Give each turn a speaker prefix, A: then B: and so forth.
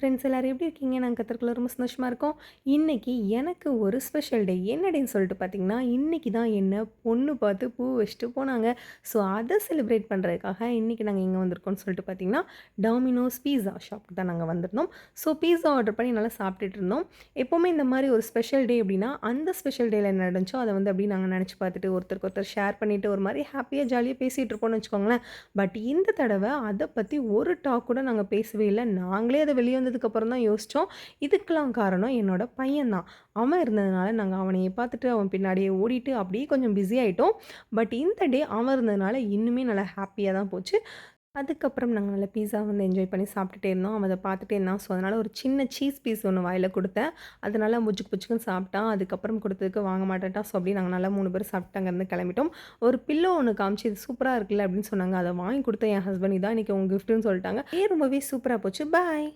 A: Friends எல்லாரும் எப்படி இருக்கீங்க? நாங்க கத்தருக்குள்ள ரொம்ப சந்தோஷமா இருக்கோம். இன்னைக்கு எனக்கு ஒரு ஸ்பெஷல் டே. என்ன டேன்னு சொல்லிட்டு பார்த்தீங்கன்னா, இன்னைக்கு தான் என்ன பொண்ணு பார்த்து பூ வச்சுட்டு போனாங்க. ஸோ அத செலிப்ரேட் பண்றதுக்காக இன்னைக்கு நாங்க எங்க வந்திருக்கோம்னு சொல்லிட்டு பார்த்தீங்கன்னா, டாமினோஸ் பீஸா ஷாப்க்கு தான் நாங்க வந்திருந்தோம். ஸோ பீஸா ஆர்டர் பண்ணி நல்லா சாப்பிட்டுட்டு இருந்தோம். எப்பவுமே இந்த மாரி ஒரு ஸ்பெஷல் டே அப்படின்னா, அந்த ஸ்பெஷல் டேல என்ன நடந்துச்சோ அத வந்து அப்படியே நாங்க நெனச்சு பார்த்துட்டு ஒருத்தருக்கு ஒருத்தர் ஷேர் பண்ணிட்டு ஒரு மாரி ஹேப்பியா ஜாலியா பேசிட்டு இருப்போம்னு வச்சுக்கோங்களேன். பட் இந்த தடவ அத பத்தி ஒரு டாக் கூட நாங்க பேசவே இல்ல. நாங்களே அத வெளிய வந்ததுக்கப்புறம் தான் யோசிச்சோம். இதுக்கெல்லாம் காரணம் என்னோட பையன் தான். அவன் இருந்ததுனால நாங்க அவனையே பார்த்துட்டு, அவன் பின்னாடியே ஓடிட்டு அப்படியே கொஞ்சம் பிஸி ஆயிட்டோம். பட் இந்த டே அவன் இருந்ததுனால இன்னுமே நல்லா ஹேப்பியா தான் போச்சு. அதுக்கப்புறம் நாங்க நல்லா பீஸா வந்து என்ஜாய் பண்ணி சாப்பிட்டுட்டே இருந்தோம். அவன் அத பார்த்துட்டே இருந்தான். ஸோ, அதனால ஒரு சின்ன சீஸ் பீஸ் ஒண்ணு வாயில குடுத்தேன். அது நல்லா புஜுக்கு புஜுக்குன்னு சாப்பிட்டான். அதுக்கப்புறம் குடுத்ததுக்கு வாங்க மாட்டேன்ட்டான். ஸோ, அப்படியே நாங்க நல்லா 3 பேரும் சாப்பிட்டு அங்கருந்து கிளம்பிட்டோம். ஒரு பில்லோ ஒண்ணு காமிச்சு, "இது சூப்பரா இருக்குல்ல" அப்படின்னு சொன்னாங்க. அத வாங்கி குடுத்த என் ஹஸ்பண்ட், "இதான் இன்னைக்கு உங்க கிஃப்ட்டுன்னு" சொல்லிட்டாங்க. ரொம்பவே சூப்பரா போச்சு. பாய்.